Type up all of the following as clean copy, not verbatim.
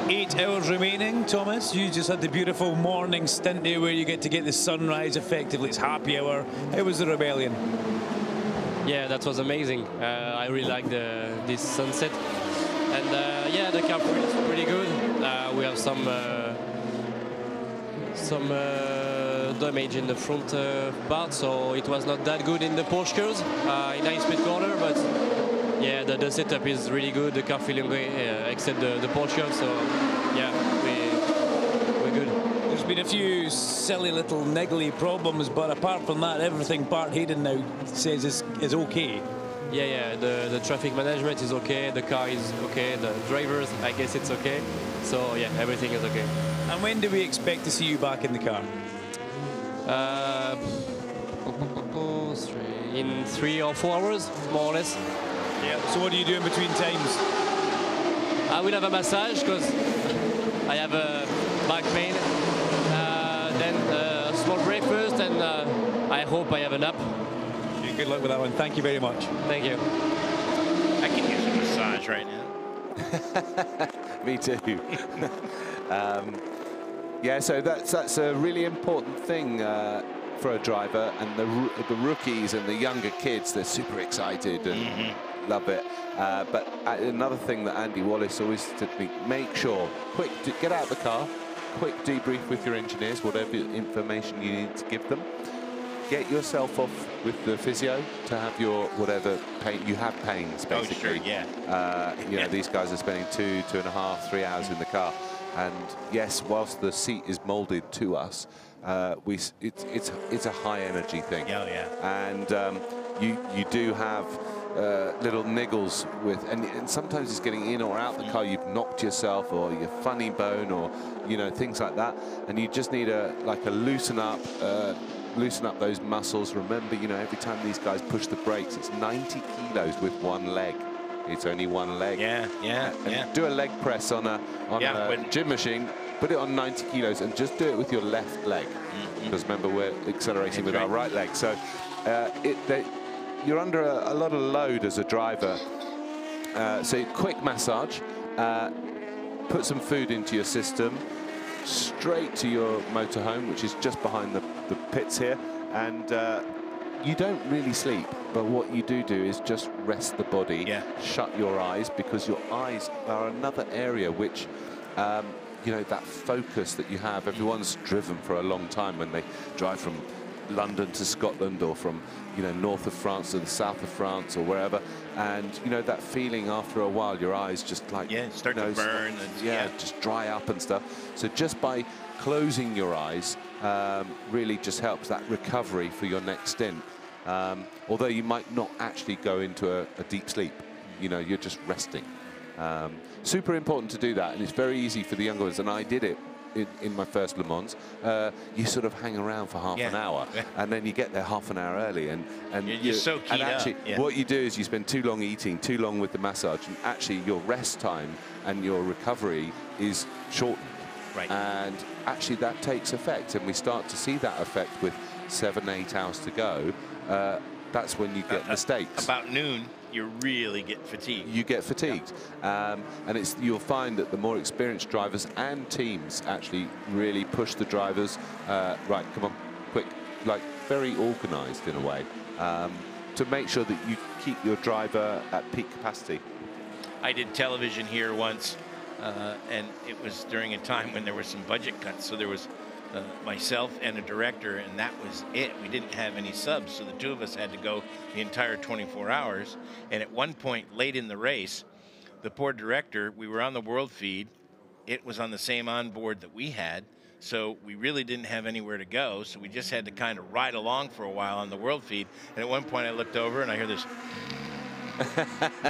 8 hours remaining, Thomas. You just had the beautiful morning stint there where you get to get the sunrise effectively. It's happy hour. How was the rebellion? Yeah, that was amazing. I really liked this sunset. And yeah, the car is pretty good. We have some damage in the front part, so it was not that good in the Porsche curves in high-speed corner, but yeah, the setup is really good. The car feeling great, except the Porsche curve, so yeah, we're good. There's been a few silly little niggly problems, but apart from that, everything Bart Hayden now says is okay. Yeah, the traffic management is okay, the car is okay, the drivers, I guess it's okay. So yeah, everything is okay. And when do we expect to see you back in the car? In 3 or 4 hours, more or less. Yeah. So what do you do in between times? I will have a massage because I have a back pain. Then a small breakfast, and I hope I have a nap. Good luck with that one. Thank you very much. Thank you. I can use a massage right now. Me too. Yeah, so that's a really important thing for a driver, and the rookies and the younger kids, they're super excited and love it. But another thing that Andy Wallace always said to me, make sure, get out of the car, quick debrief with your engineers, whatever information you need to give them. Get yourself off with the physio to have your whatever pain you have pains, basically. Oh, sure, yeah. You know, these guys are spending 2.5, 3 hours in the car, and yes, whilst the seat is molded to us, it's a high energy thing. Yeah. And you do have little niggles with, and sometimes it's getting in or out the car. You've knocked yourself, or your funny bone, or things like that, and you just need a loosen up. Loosen up those muscles. Remember, every time these guys push the brakes, it's 90 kilos with one leg. It's only one leg. Yeah. Do a leg press on a gym machine, put it on 90 kilos, and just do it with your left leg. Because remember, we're accelerating with our right leg. So you're under a lot of load as a driver. So quick massage, put some food into your system, straight to your motorhome, which is just behind the pits here, and you don't really sleep, but what you do is just rest the body, shut your eyes, because your eyes are another area which that focus that you have. Everyone's driven for a long time when they drive from London to Scotland, or from north of France to the south of France, or wherever, and that feeling after a while, your eyes just start to burn, just dry up and stuff. So just by closing your eyes really just helps that recovery for your next stint, although you might not actually go into a deep sleep. You're just resting. Super important to do that, and it's very easy for the younger ones, and I did it in my first Le Mans. You sort of hang around for half an hour, and then you get there half an hour early, and you're so keyed and actually up. What you do is you spend too long eating, too long with the massage, and actually your rest time and your recovery is shortened. Right. And actually that takes effect, and we start to see that effect with 7-8 hours to go. That's when you get mistakes. About noon, you really get fatigued. You get fatigued, and you'll find that the more experienced drivers and teams actually really push the drivers. Right, come on, quick, very organised in a way, to make sure that you keep your driver at peak capacity. I did television here once, and it was during a time when there were some budget cuts, so there was myself and a director, and that was it. We didn't have any subs, so the two of us had to go the entire 24 hours. And at one point late in the race, the poor director, we were on the world feed, it was on the same onboard that we had, so we really didn't have anywhere to go, so we just had to kind of ride along for a while on the world feed. And at one point I looked over and I hear this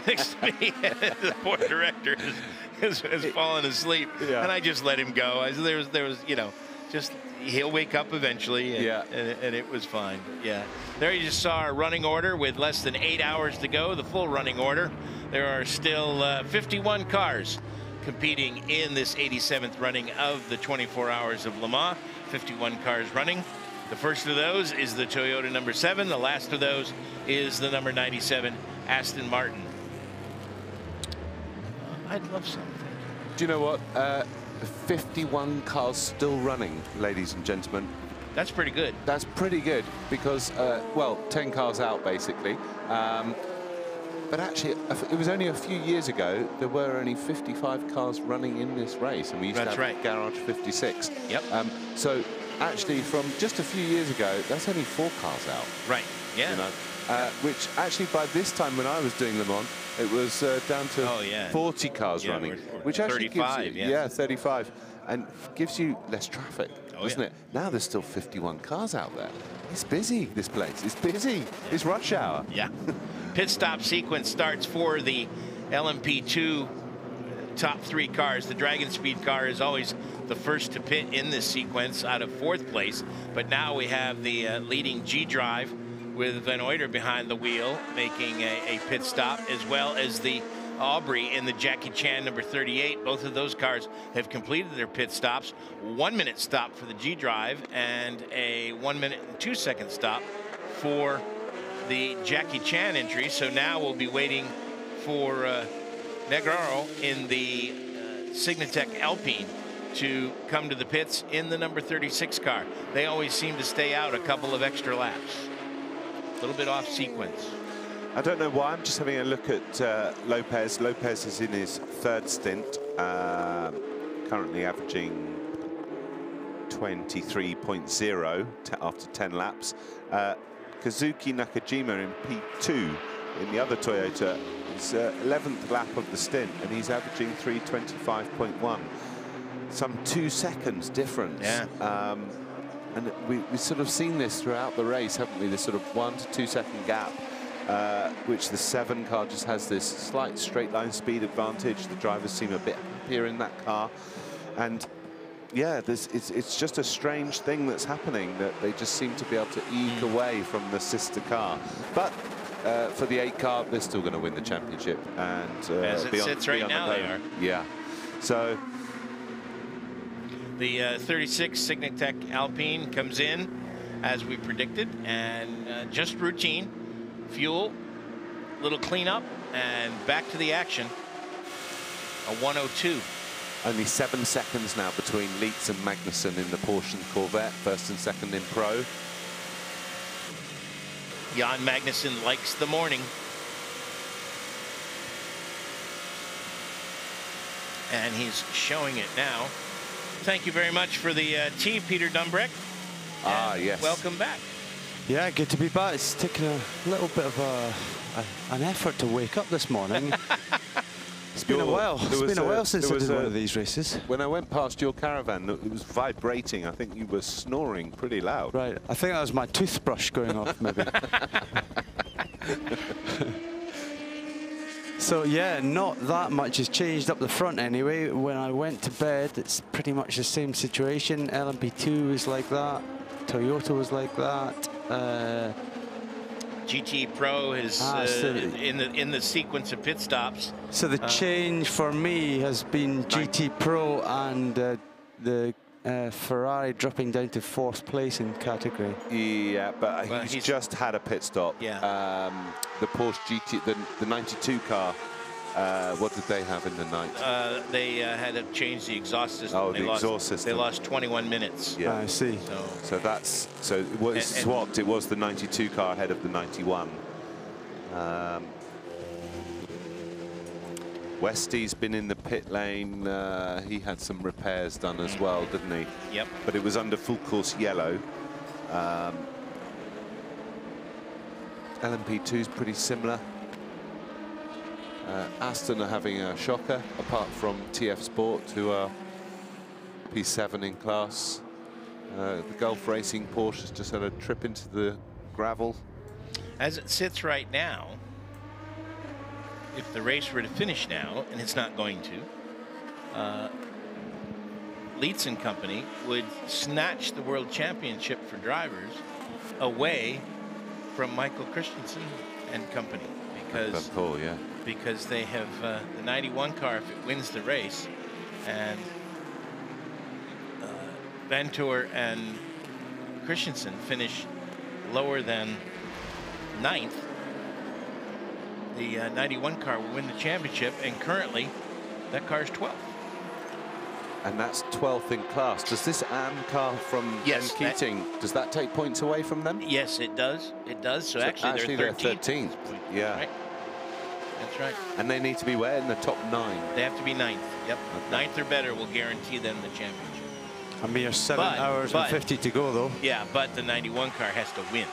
next to me, the poor director has fallen asleep, and I just let him go. There was just he'll wake up eventually, and it was fine. Yeah, there you just saw our running order with less than 8 hours to go, the full running order. There are still 51 cars competing in this 87th running of the 24 hours of Le Mans. 51 cars running. The first of those is the Toyota number 7. The last of those is the number 97 Aston Martin. I'd love something. Do you know what? 51 cars still running, ladies and gentlemen. That's pretty good. That's pretty good because, well, 10 cars out basically. But actually, it was only a few years ago, there were only 55 cars running in this race, and we used to have Garage 56. Yep. So actually, from just a few years ago, that's only 4 cars out. Right, yeah. You know? Which actually, by this time when I was doing Le Mans, it was down to 40 cars running. Which actually 35, gives you, 35. And gives you less traffic, doesn't it? Now there's still 51 cars out there. It's busy, this place. It's busy. It's rush hour. Yeah. Pit stop sequence starts for the LMP2 top 3 cars. The DragonSpeed car is always the first to pit in this sequence out of 4th place. But now we have the leading G-Drive with Van Oyter behind the wheel making a pit stop, as well as the Aubry in the Jackie Chan number 38. Both of those cars have completed their pit stops. 1 minute stop for the G-Drive and a 1 minute and 2 second stop for the Jackie Chan entry. So now we'll be waiting for Negraro in the Signatech Alpine to come to the pits in the number 36 car. They always seem to stay out a couple of extra laps. A little bit off sequence. I don't know why. I'm just having a look at Lopez. Lopez is in his 3rd stint, currently averaging 23.0 after 10 laps. Kazuki Nakajima in P2 in the other Toyota is 11th lap of the stint, and he's averaging 3:25.1. Some 2 seconds difference. Yeah. And we've sort of seen this throughout the race, haven't we? This sort of 1 to 2 second gap, which the 7 car just has this slight straight line speed advantage. The drivers seem a bit happier in that car. And yeah, it's just a strange thing that's happening, that they just seem to be able to eke away from the sister car. But for the 8 car, they're still going to win the championship. And as it sits right now, they are. Yeah. So the 36 Signatech Alpine comes in as we predicted, and just routine fuel, little cleanup, and back to the action. A 1:02. Only 7 seconds now between Leitz and Magnussen in the Porsche and Corvette, 1st and 2nd in Pro. Jan Magnussen likes the morning. And he's showing it now. Thank you very much for the tea, Peter Dumbreck. Yes. Welcome back. Yeah, good to be back. It's taken a little bit of an effort to wake up this morning. It's been a while. It's been a while since I did one of these races. When I went past your caravan, it was vibrating. I think you were snoring pretty loud. Right. I think that was my toothbrush going off, maybe. So yeah, not that much has changed up the front anyway. When I went to bed, it's pretty much the same situation. LMP2 is like that. Toyota was like that. GT Pro is in the sequence of pit stops. So the change for me has been GT Pro and the Ferrari dropping down to 4th place in category. Yeah, but he's just had a pit stop. Yeah. The Porsche GT, the 92 car. What did they have in the night? They had to change the exhaust system. Oh, the exhaust system. They lost 21 minutes. Yeah, I see. So it was swapped. It was the 92 car ahead of the 91. Westy's been in the pit lane. He had some repairs done as well, didn't he? Yep. But it was under full course yellow. LMP2's pretty similar. Aston are having a shocker, apart from TF Sport, who are P7 in class. The Gulf Racing Porsche has just had a trip into the gravel. As it sits right now, if the race were to finish now, and it's not going to, Leitz and company would snatch the World Championship for drivers away from Michael Christensen and company, because they have the 91 car if it wins the race, and Vandoorne and Christensen finish lower than 9th. The 91 car will win the championship, and currently that car is 12th. And that's 12th in class. Does this AM car from Ben Keating, does that take points away from them? Yes, it does. It does. So actually they're 13th. Yeah. Right. That's right. And they need to be where? In the top 9? They have to be 9th. Yep. Okay. 9th or better will guarantee them the championship. A mere 7 hours and 50 to go, though. Yeah, but the 91 car has to win.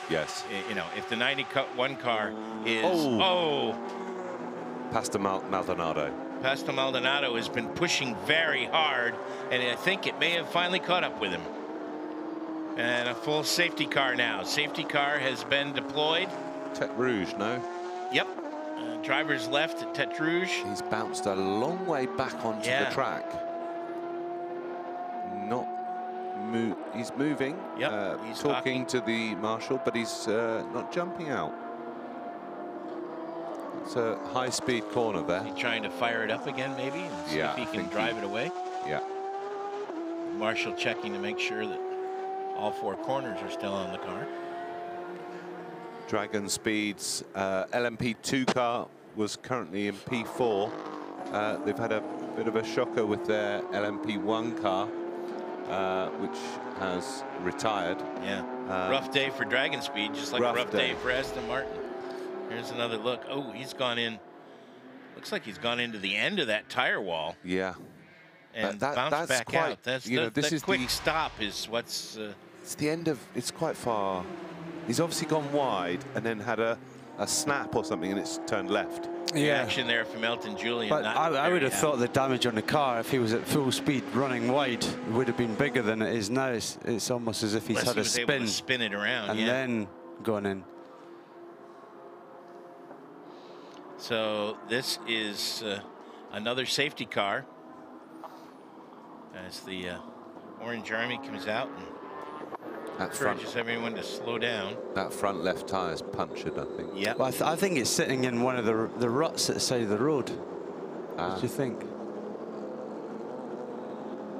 Yes. You know, if the 91 car is... Pastor Maldonado. Pastor Maldonado has been pushing very hard, and I think it may have finally caught up with him. And a full safety car now. Safety car has been deployed. Terte Rouge, no? Yep. Driver's left at Terte Rouge. He's bounced a long way back onto the track. He's moving. Yep. He's talking to the marshal, but he's not jumping out. It's a high-speed corner there. Is he trying to fire it up again, maybe? And see if he can drive it away? Yeah. Marshal checking to make sure that all 4 corners are still on the car. DragonSpeed's LMP2 car was currently in P4. They've had a bit of a shocker with their LMP1 car, which has retired. Yeah. Rough day for DragonSpeed, just like a rough day for Aston Martin. Here's another look. Oh, he's gone in. Looks like he's gone into the end of that tire wall. Yeah. And bounced back out. That's the quick stop is what's... it's the end of... It's quite far. He's obviously gone wide and then had a snap or something and it's turned left. Yeah. Action there from Elton Julian. But I would have thought the damage on the car, if he was at full speed running wide, would have been bigger than it is now. It's almost as if he's had a spin. Able to spin it around. And then gone in. So this is another safety car as the Orange Army comes out and encourages everyone to slow down. That front left tire is punctured, I think. Yeah. Well, I think it's sitting in one of the ruts at the side of the road. What do you think?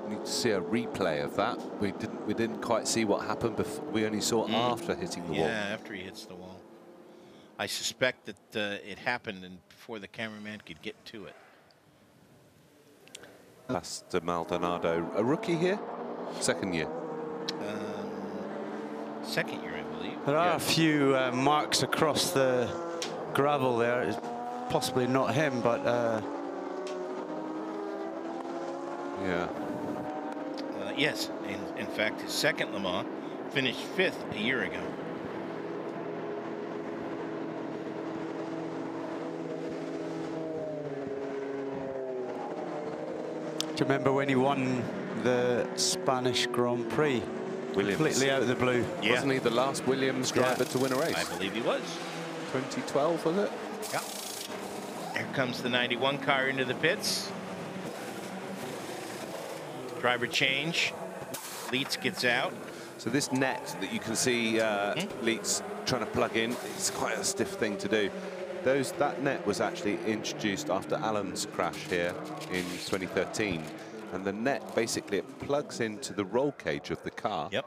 We need to see a replay of that. We didn't quite see what happened before. We only saw after hitting the wall. Yeah, after he hits the wall. I suspect that it happened and before the cameraman could get to it. Pastor Maldonado, a rookie here? Second year? Second year, I believe. There are a few marks across the gravel there. It's possibly not him, but... yeah. Yes, in fact, his second Le Mans finished 5th a year ago. Do you remember when he won the Spanish Grand Prix? Williams. Completely out of the blue. Yeah. Wasn't he the last Williams driver to win a race? I believe he was. 2012, was it? Yeah. Here comes the 91 car into the pits. Driver change. Leitz gets out. So this net that you can see Leitz trying to plug in, it's quite a stiff thing to do. That net was actually introduced after Alan's crash here in 2013. And the net, basically, it plugs into the roll cage of the car. Yep.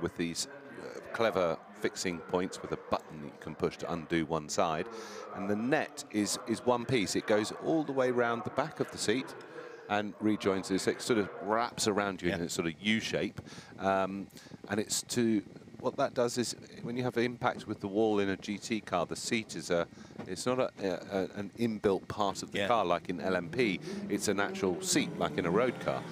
With these clever fixing points with a button that you can push to undo one side. And the net is one piece. It goes all the way around the back of the seat and rejoins this. It sort of wraps around you in a sort of U shape. And it's to... What that does is, when you have an impact with the wall in a GT car, the seat is it's not an inbuilt part of the car like in LMP. It's an actual seat like in a road car,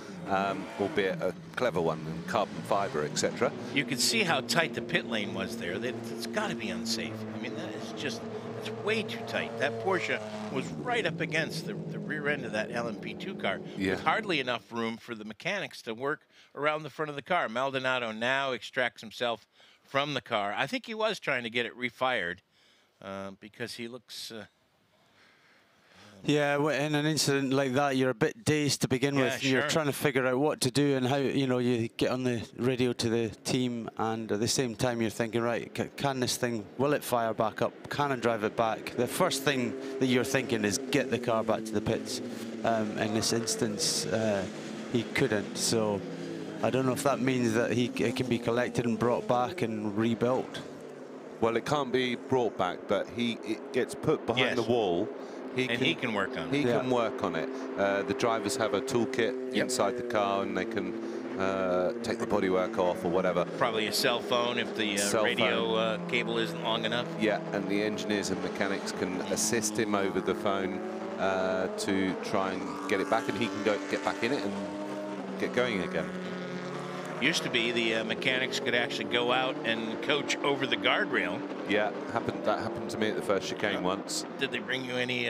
albeit a clever one, in carbon fiber, etc. You can see how tight the pit lane was there. It's got to be unsafe. I mean, that is just, it's way too tight. That Porsche was right up against the rear end of that LMP2 car. With hardly enough room for the mechanics to work around the front of the car. Maldonado now extracts himself from the car. I think he was trying to get it refired because he looks... yeah, in an incident like that, you're a bit dazed to begin with. Sure. You're trying to figure out what to do and how, you get on the radio to the team, and at the same time you're thinking, right, can this thing, will it fire back up? Can I drive it back? The first thing that you're thinking is get the car back to the pits. In this instance, he couldn't, so I don't know if that means that it can be collected and brought back and rebuilt. Well, it can't be brought back, but it gets put behind the wall. he can work on it. He can work on it. The drivers have a toolkit inside the car, and they can take the bodywork off or whatever. Probably a cell phone if the radio cable isn't long enough. Yeah, and the engineers and mechanics can assist him over the phone to try and get it back, and he can get back in it and get going again. Used to be the mechanics could actually go out and coach over the guardrail. Yeah, that happened to me at the first chicane once. Did they bring you any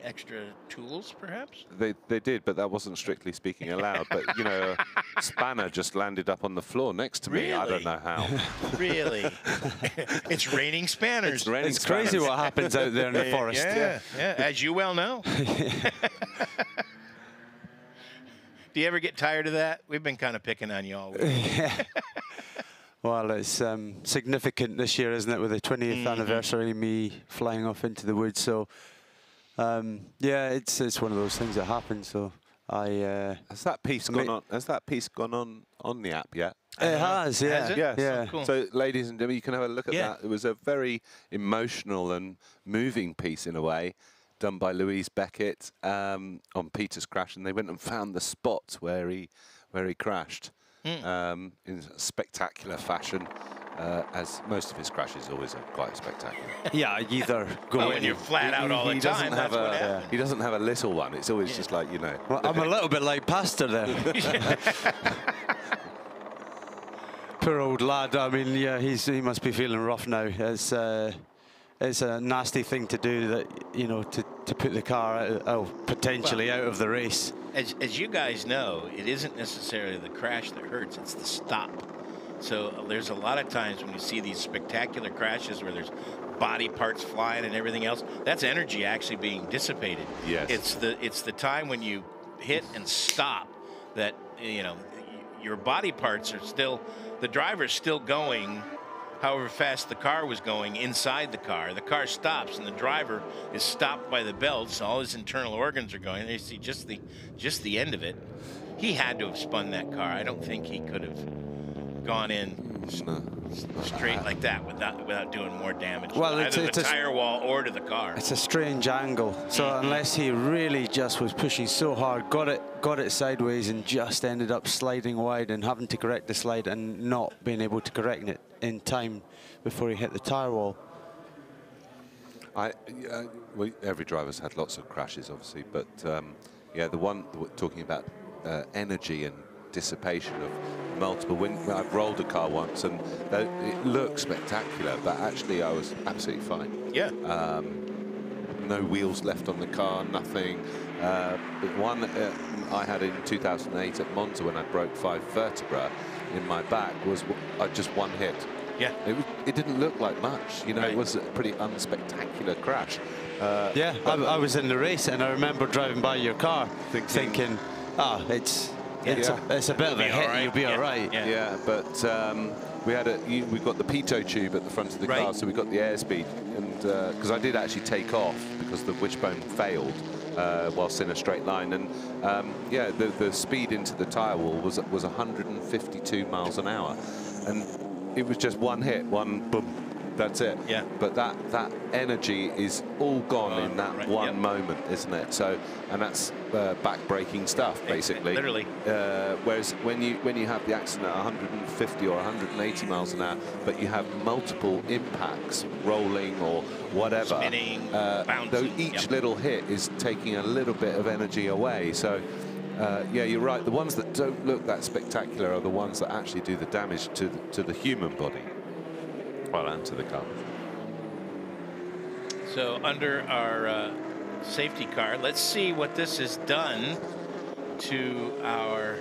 extra tools, perhaps? They did, but that wasn't strictly speaking allowed. But you know, a spanner just landed up on the floor next to me. Really? I don't know how. Really? It's raining spanners. It's crazy what happens out there in the forest. Yeah, as you well know. Do you ever get tired of that? We've been kind of picking on you all week. Yeah. Well, it's significant this year, isn't it, with the 20th anniversary, me flying off into the woods. So, yeah, it's one of those things that happen. So, has that piece gone on? Has that piece gone on the app yet? It has, yeah. Has it? Yes. Yeah. Oh, cool. So, ladies and gentlemen, you can have a look at that. It was a very emotional and moving piece in a way, done by Louise Beckett on Peter's crash, and they went and found the spot where he crashed in spectacular fashion, as most of his crashes always are quite spectacular. Yeah, either go when you're flat out all the time, that's what happens. He doesn't have a little one. It's always just like, you know. Well, I'm a little bit like Pastor there. Poor old lad. I mean, yeah, he must be feeling rough now. It's a nasty thing to do, that, you know, to put the car potentially out of the race. As you guys know, it isn't necessarily the crash that hurts, it's the stop. So there's a lot of times when you see these spectacular crashes where there's body parts flying and everything else, that's energy actually being dissipated. Yes. It's the time when you hit and stop that, you know, your body parts are still, the driver's still going however fast the car was going inside the car. The car stops and the driver is stopped by the belts. All his internal organs are going. They see just the end of it. He had to have spun that car. I don't think he could have gone in straight like that without doing more damage. Well, either the tire wall or to the car. It's a strange angle. So unless he really just was pushing so hard, got it sideways and just ended up sliding wide and having to correct the slide and not being able to correct it in time before he hit the tire wall. Well, every driver's had lots of crashes, obviously, but yeah, the one talking about energy and dissipation of multiple wind. I've rolled a car once and it looked spectacular, but actually I was absolutely fine. Yeah. No wheels left on the car, nothing. But one I had in 2008 at Monza when I broke 5 vertebrae in my back was just one hit. Yeah. It didn't look like much, you know. Right. It was a pretty unspectacular crash. Yeah, I was in the race and I remember driving by your car thinking, it's a bit of a hit, you'll be all right. Yeah, but we got the pitot tube at the front of the car, so we got the airspeed, and because I did actually take off because the wishbone failed whilst in a straight line, and yeah, the speed into the tire wall was 152 miles an hour, and it was just one hit, one boom. That's it. Yeah. But that energy is all gone in that one moment, isn't it? So, and that's back-breaking stuff, basically. Literally. Whereas when you have the accident at 150 or 180 miles an hour, but you have multiple impacts, rolling or whatever, spinning, bouncing. Each little hit is taking a little bit of energy away. So. Yeah, you're right. The ones that don't look that spectacular are the ones that actually do the damage to the human body. Well, and to the car. So under our safety car, let's see what this has done to our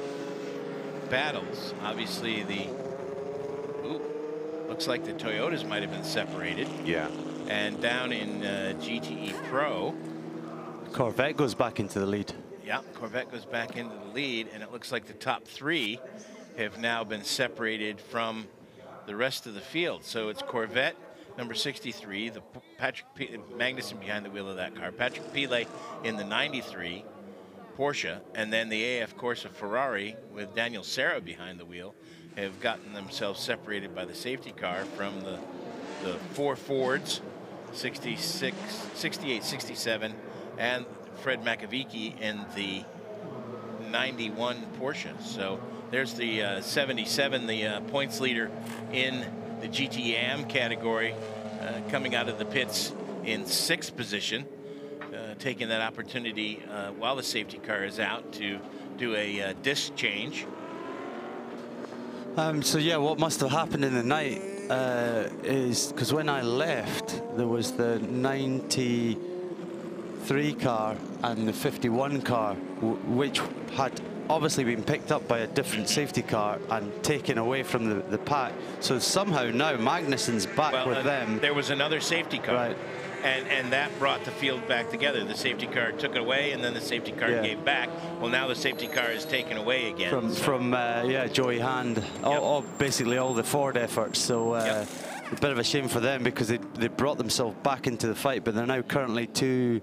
battles. Obviously, looks like the Toyotas might have been separated. Yeah. And down in GTE Pro, Corvette goes back into the lead. Yeah, Corvette goes back into the lead, and it looks like the top 3 have now been separated from the rest of the field. So it's Corvette, number 63, the Magnussen behind the wheel of that car, Patrick Pilet in the 93 Porsche, and then the AF Corsa Ferrari with Daniel Serra behind the wheel have gotten themselves separated by the safety car from the 4 Fords 66, 68, 67, and Fred Makovici in the 91 Porsche. So there's the 77, the points leader in the GTAM category, coming out of the pits in 6th position, taking that opportunity while the safety car is out to do a disc change. So yeah, what must have happened in the night is because when I left, there was the 93 car and the 51 car, which had obviously been picked up by a different safety car and taken away from the pack. So somehow now Magnussen's back with them. There was another safety car. Right. And that brought the field back together. The safety car took it away, and then the safety car gave back. Well, now the safety car is taken away again. From Joey Hand, basically all the Ford efforts. So a bit of a shame for them because they brought themselves back into the fight, but they're now currently 2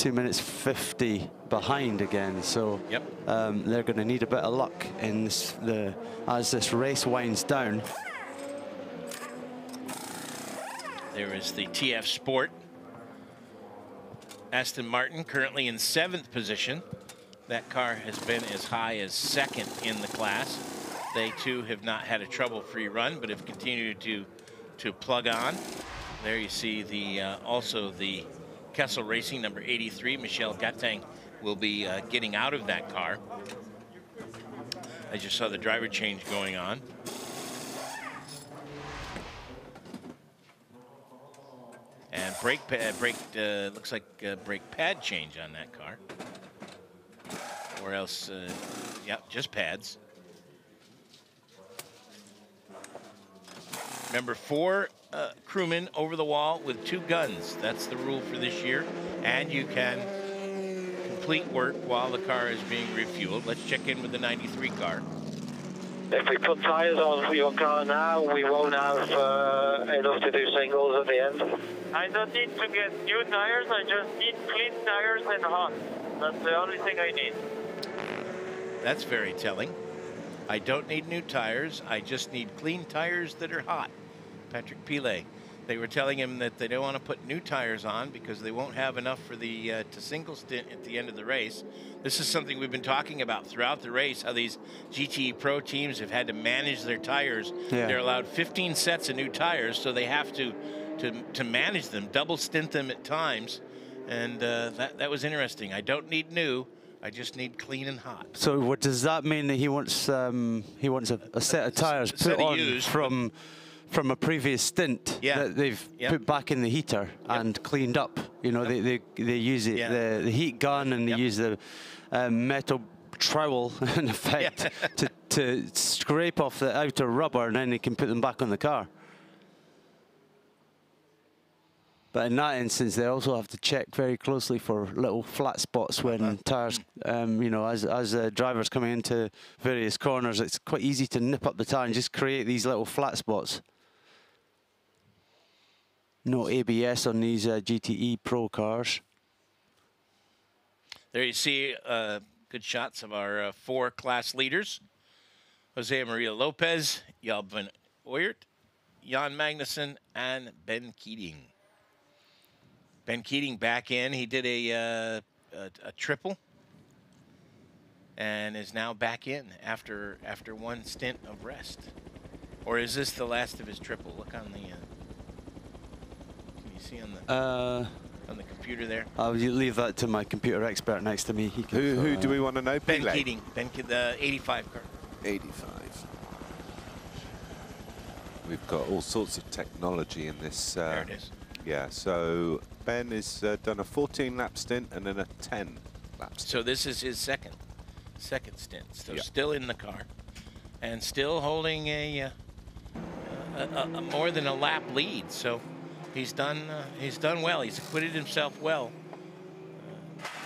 minutes 50 behind again. So they're going to need a bit of luck in this, as this race winds down. There is the TF Sport Aston Martin, currently in 7th position. That car has been as high as 2nd in the class. They too have not had a trouble-free run, but have continued to plug on. There you see the also the Kessel Racing number 83. Michel Gatting will be getting out of that car. I just saw the driver change going on. And looks like brake pad change on that car. Or else, just pads. Remember, 4 crewmen over the wall with 2 guns. That's the rule for this year. And you can complete work while the car is being refueled. Let's check in with the 93 car. If we put tyres on your car now, we won't have enough to do singles at the end. I don't need to get new tyres, I just need clean tyres and hot. That's the only thing I need. That's very telling. I don't need new tyres, I just need clean tyres that are hot. Patrick Pilet. They were telling him that they don't want to put new tires on because they won't have enough for the to single stint at the end of the race. This is something we've been talking about throughout the race, how these GTE Pro teams have had to manage their tires. Yeah. They're allowed 15 sets of new tires, so they have to manage them, double stint them at times. And that was interesting. I don't need new. I just need clean and hot. So what does that mean? That he wants a set of tires put on from a previous stint that they've put back in the heater and cleaned up. You know, they use it the heat gun and they use the metal trowel in effect to scrape off the outer rubber, and then they can put them back on the car. But in that instance, they also have to check very closely for little flat spots when tires, you know, as drivers coming into various corners, it's quite easy to nip up the tire and just create these little flat spots. No ABS on these GTE Pro cars. There you see good shots of our 4 class leaders. José-Maria Lopez, Jaap van Ooyert, Jan Magnussen, and Ben Keating. Ben Keating back in. He did a triple and is now back in after one stint of rest. Or is this the last of his triple? Look on the... can you see on the computer there? I'll leave that to my computer expert next to me. He can, who do we want to know? Ben Keating. The 85 car. 85. We've got all sorts of technology in this. There it is. Yeah, so Ben has done a 14-lap stint and then a 10-lap stint. So this is his second stint. So still in the car and still holding a more than a lap lead. So he's done well. He's acquitted himself well.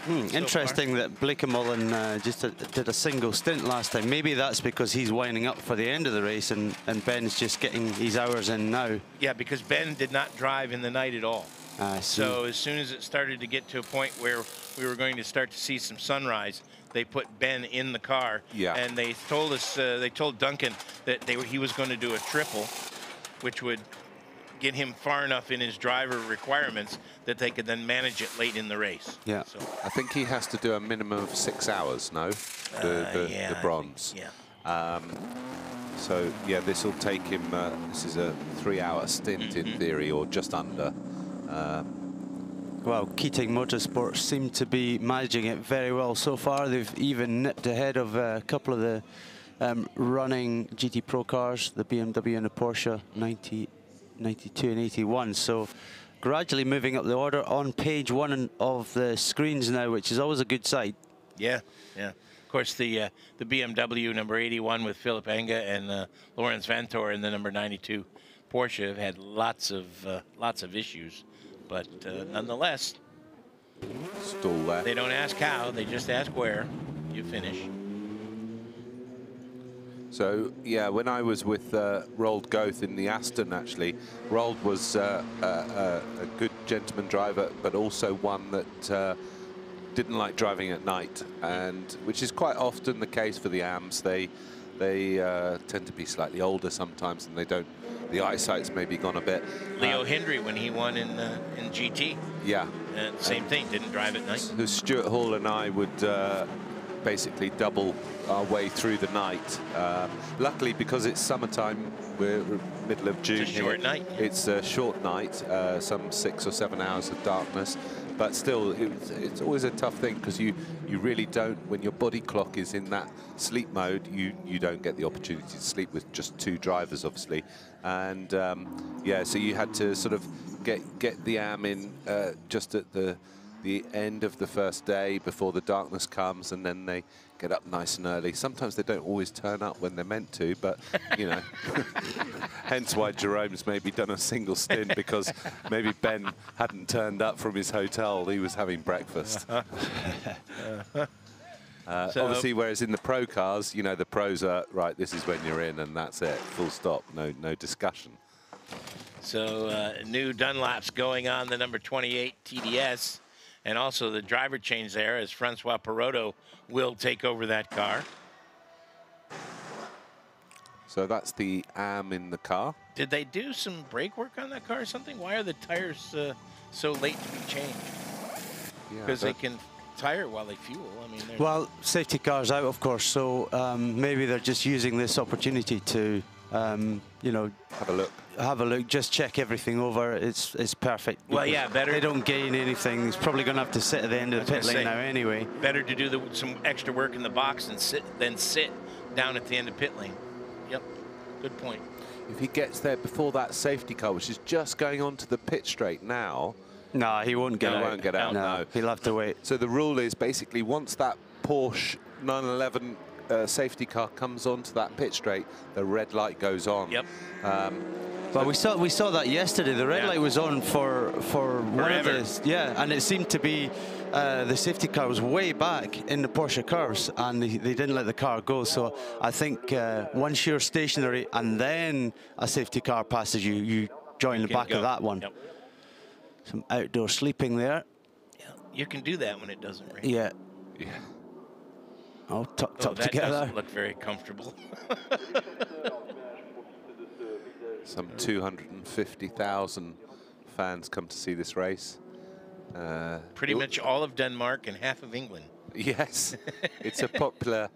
Interesting that Bleekemolen just did a single stint last time. Maybe that's because he's winding up for the end of the race and Ben's just getting his hours in now. Yeah, because Ben did not drive in the night at all. So as soon as it started to get to a point where we were going to start to see some sunrise, they put Ben in the car. Yeah. And they told us, they told Duncan that he was going to do a triple, which would get him far enough in his driver requirements that they could then manage it late in the race. Yeah. So, I think he has to do a minimum of 6 hours, no? The bronze. Yeah. So, yeah, this will take him, this is a 3-hour stint in theory, or just under. Well, Keating Motorsports seem to be managing it very well so far. They've even nipped ahead of a couple of the running GT Pro cars, the BMW and the Porsche 90, 92 and 81. So gradually moving up the order on page 1 of the screens now, which is always a good sight. Yeah, yeah. Of course, the BMW number 81 with Philip Enga and Lawrence Vanthoor in the number 92 Porsche have had lots of issues, but nonetheless, stall there. They don't ask how; they just ask where. You finish. So, yeah, when I was with Roald Goeth in the Aston, actually, Roald was a good gentleman driver, but also one that didn't like driving at night, and which is quite often the case for the AMs. They tend to be slightly older sometimes, and they don't. The eyesight's maybe gone a bit. Leo Hendry, when he won in GT, yeah, same thing. Didn't drive at night. So Stuart Hall and I would basically double our way through the night. Luckily, because it's summertime, we're middle of June. It's a short night. It's a short night, some 6 or 7 hours of darkness. But still, it's always a tough thing, because you really don't, when your body clock is in that sleep mode, you don't get the opportunity to sleep with just 2 drivers, obviously. And yeah, so you had to sort of get the AM in just at the end of the first day before the darkness comes, and then they get up nice and early. Sometimes they don't always turn up when they're meant to, but you know, hence why Jerome's maybe done a single stint, because maybe Ben hadn't turned up from his hotel. He was having breakfast. Obviously, whereas in the pro cars, you know, the pros are, right, this is when you're in and that's it, full stop, no discussion. So new Dunlops going on the number 28 TDS. And also the driver change there, as Francois Perotto will take over that car. So that's the AM in the car. Did they do some brake work on that car or something? Why are the tires so late to be changed? Because they can tire while they fuel. I mean, well, safety car's out, of course, so maybe they're just using this opportunity to, you know, have a look, just check everything over. It's perfect. Well, yeah, better. They don't gain anything. It's probably going to have to sit at the end of the pit lane now anyway. Better to do some extra work in the box and then sit down at the end of pit lane. Yep, good point. If he gets there before that safety car, which is just going onto the pit straight now. No, he won't get out. He won't get out, no. He'll have to wait. So the rule is basically once that Porsche 911 safety car comes onto that pit straight, the red light goes on. Yep. But we saw that yesterday. The red light was on for one of the, and it seemed to be the safety car was way back in the Porsche cars, and they didn't let the car go. So I think once you're stationary and then a safety car passes you, you join the back of that one. Yep. Some outdoor sleeping there. Yeah, you can do that when it doesn't rain. Yeah. Yeah. All tucked up that together. Doesn't look very comfortable. Some 250,000 fans come to see this race. Pretty much all of Denmark and half of England. Yes, it's a popular.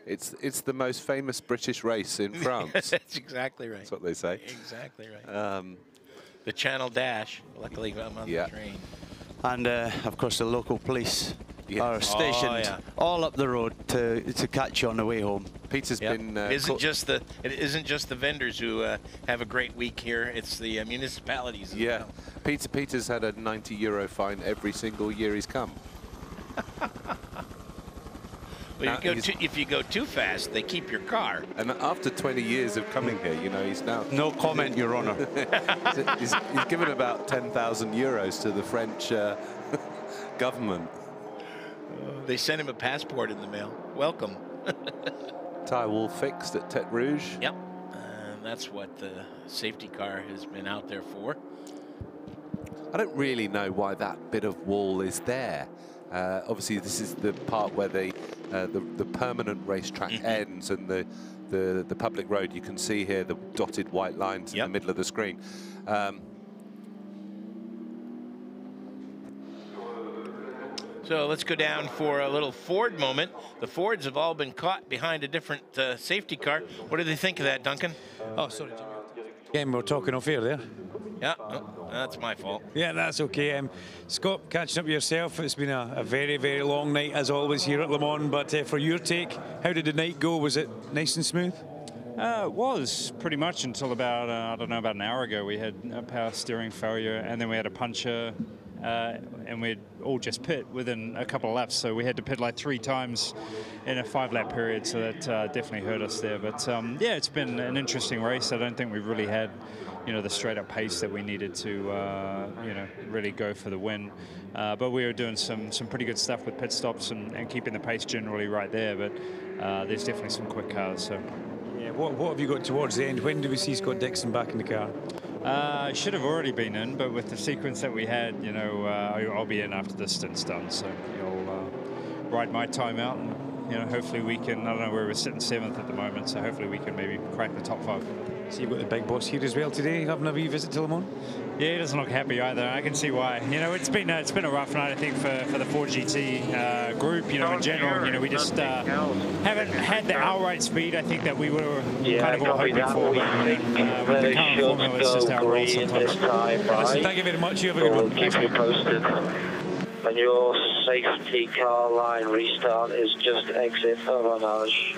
It's the most famous British race in France. That's exactly right. That's what they say. Exactly right. The Channel Dash. Luckily, I'm on the train. And of course, the local police are stationed all up the road to catch you on the way home. Peter's been. It isn't just the vendors who have a great week here. It's the municipalities. As well. Peter's had a €90 fine every single year he's come. Well, if you go too fast, they keep your car. And after 20 years of coming here, you know, he's now. No comment, Your Honour. he's given about €10,000 to the French government. They sent him a passport in the mail. Welcome. Tyre wall fixed at Terte Rouge. Yep. That's what the safety car has been out there for. I don't really know why that bit of wall is there. Obviously, this is the part where the permanent racetrack ends, and the public road. You can see here the dotted white lines in the middle of the screen. So let's go down for a little Ford moment. The Fords have all been caught behind a different safety car. What do they think of that, Duncan? Oh, sorry, Jimmy. Again, we're talking off air there. Yeah, oh, that's my fault. Yeah, that's okay. Scott, catching up with yourself. It's been a very, very long night, as always, here at Le Mans. But for your take, how did the night go? Was it nice and smooth? It was pretty much until about, I don't know, about an hour ago. We had a power steering failure, and then we had a puncture, and we'd all just pit within a couple of laps. So we had to pit like 3 times in a 5-lap period, so that definitely hurt us there. But yeah, it's been an interesting race. I don't think we've really had, you know, the straight-up pace that we needed to, you know, really go for the win. But we were doing some pretty good stuff with pit stops and keeping the pace generally right there. But there's definitely some quick cars. So. Yeah, what have you got towards the end? When do we see Scott Dixon back in the car? Should have already been in, but with the sequence that we had, you know, I'll be in after this stint's done. So you'll ride my time out, and you know, hopefully we can. I don't know where we're sitting 7th at the moment, so hopefully we can maybe crack the top 5. So you've got the big boss here as well today, having a wee visit to Le Mans? Yeah, he doesn't look happy either. I can see why. You know, it's been a rough night, I think, for the Ford GT group. You know, in general, you know, we just haven't had the outright speed, I think, that we were kind of all hoping for. But with the current formula, it's just how it rolls sometimes. Listen, thank you very much. You have a good one. Keep you posted. And your safety car line restart is just exit Avanage.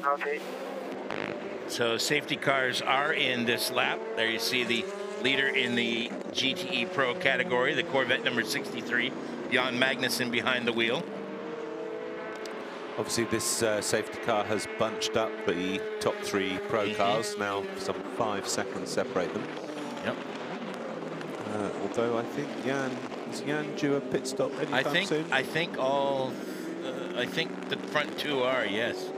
Okay. So safety cars are in this lap. There you see the leader in the GTE Pro category, the Corvette number 63, Jan Magnussen behind the wheel. Obviously, this safety car has bunched up the top 3 Pro cars. Now, some 5 seconds separate them. Yep. Although I think is Jan due a pit stop anytime soon? I think the front 2 are, yes.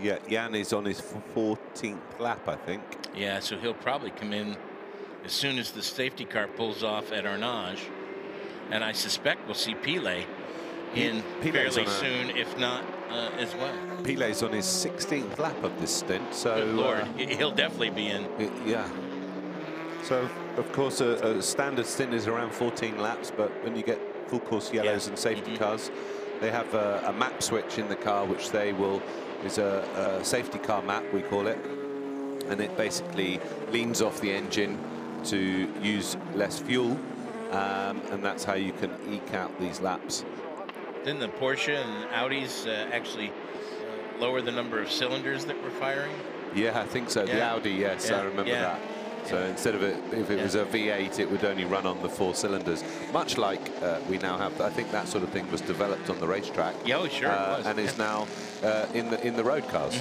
Yeah, Jan is on his 14th lap, I think. Yeah, so he'll probably come in as soon as the safety car pulls off at Arnage. And I suspect we'll see Pilet in fairly soon, if not as well. Pilet's on his 16th lap of this stint, so... Good Lord, he'll definitely be in. Yeah. So, of course, a standard stint is around 14 laps, but when you get full course yellows and safety cars, they have a map switch in the car, which they will, is a safety car map, we call it. And it basically leans off the engine to use less fuel. And that's how you can eke out these laps. Didn't the Porsche and Audis actually lower the number of cylinders that we're firing? Yeah, I think so. Yeah. The Audi, yes, I remember that. So instead of it, if it was a V8, it would only run on the 4 cylinders. Much like we now have. I think that sort of thing was developed on the racetrack. Yeah, oh, sure it was. And is now in the road cars.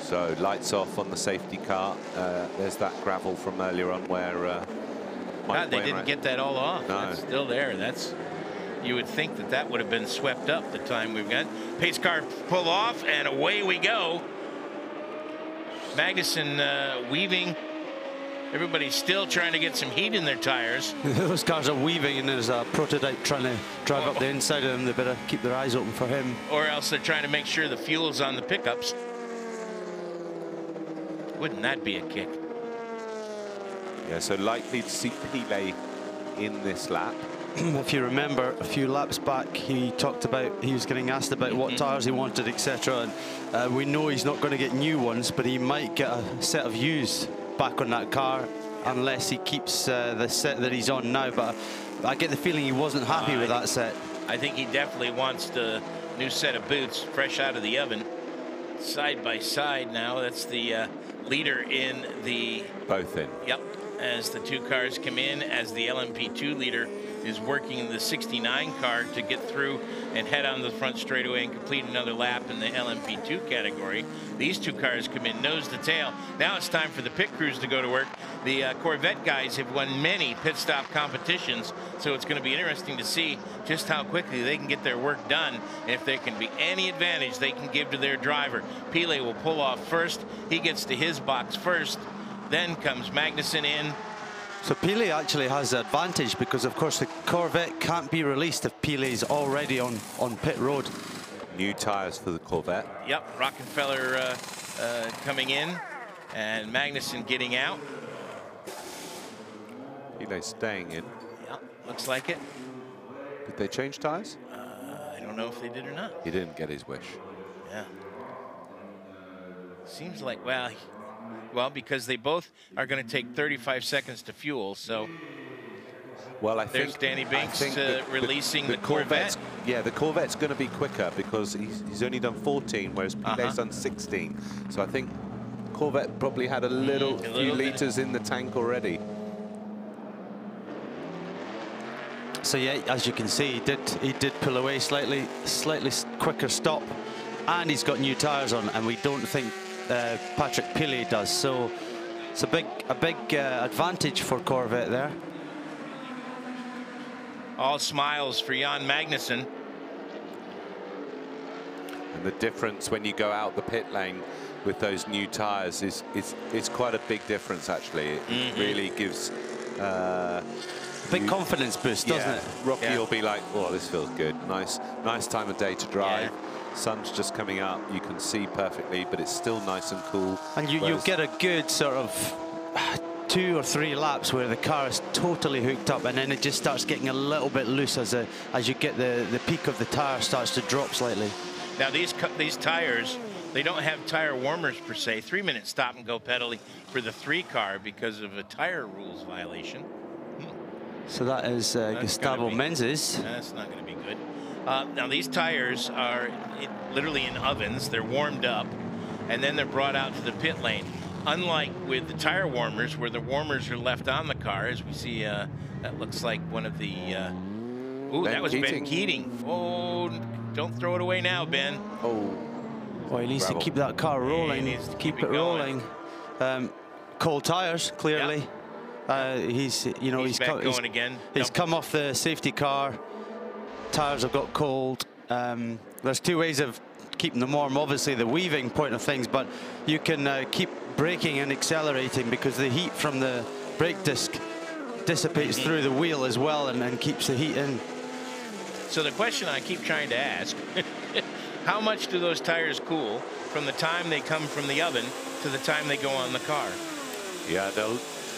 So lights off on the safety car. There's that gravel from earlier on where they didn't get that all off. No. It's still there. You would think that would have been swept up the time we've got. Pace car pull off, and away we go. Magnussen weaving. Everybody's still trying to get some heat in their tires. Those cars are weaving, and there's a prototype trying to drive up the inside of them. They better keep their eyes open for him. Or else they're trying to make sure the fuel's on the pickups. Wouldn't that be a kick? Yeah, so likely to see Pilet in this lap. If you remember, a few laps back, he talked about, he was getting asked about what tyres he wanted, etc. And we know he's not going to get new ones, but he might get a set of used back on that car, unless he keeps the set that he's on now. But I get the feeling he wasn't happy with that set. I think he definitely wants the new set of boots, fresh out of the oven. Side by side now, that's the leader in the... Both in. Yep, as the 2 cars come in, as the LMP2 leader is working the 69 car to get through and head on the front straightaway and complete another lap in the LMP2 category. These 2 cars come in nose to tail. Now it's time for the pit crews to go to work. The Corvette guys have won many pit stop competitions, so it's going to be interesting to see just how quickly they can get their work done, and if there can be any advantage they can give to their driver. Pilet will pull off first. He gets to his box first. Then comes Magnussen in. So Pilet actually has the advantage because, of course, the Corvette can't be released if Pilet's already on pit road. New tyres for the Corvette. Yep, Rockefeller coming in, and Magnussen getting out. Pilet staying in. Yeah, looks like it. Did they change tyres? I don't know if they did or not. He didn't get his wish. Yeah. Seems like, well, because they both are going to take 35 seconds to fuel, so. Well, I there's think Danny Binks releasing the Corvette. Corvette. Yeah, the Corvette's going to be quicker because he's only done 14, whereas Pilet's done 16. So I think Corvette probably had a few litres in the tank already. So yeah, as you can see, he did pull away slightly quicker stop, and he's got new tyres on, and we don't think Patrick Pilet does. So it's a big advantage for Corvette there. All smiles for Jan Magnussen. And the difference when you go out the pit lane with those new tyres is quite a big difference, actually. It really gives big confidence boost, doesn't it? Rocky will be like, oh, this feels good. Nice time of day to drive. Sun's just coming up. You can see perfectly, but it's still nice and cool. And you get a good sort of 2 or 3 laps where the car is totally hooked up, and then it just starts getting a little bit loose as you get the peak of the tire starts to drop slightly. Now these tires, they don't have tire warmers per se. 3-minute stop and go penalty for the 3 car because of a tire rules violation. So that is Gustavo Menezes. That's not going to be good. Now these tires are literally in ovens. They're warmed up, and then they're brought out to the pit lane. Unlike with the tire warmers, where the warmers are left on the car, as we see, that looks like one of the. That was Ben Keating. Oh, don't throw it away now, Ben. Oh, well, he needs to keep that car rolling. He needs to keep it rolling. Cold tires, clearly. He's going again. He's come off the safety car. Tires have got cold. There's 2 ways of keeping them warm. Obviously, the weaving point of things, but you can keep braking and accelerating because the heat from the brake disc dissipates through the wheel as well and keeps the heat in. So the question I keep trying to ask, how much do those tires cool from the time they come from the oven to the time they go on the car? Yeah,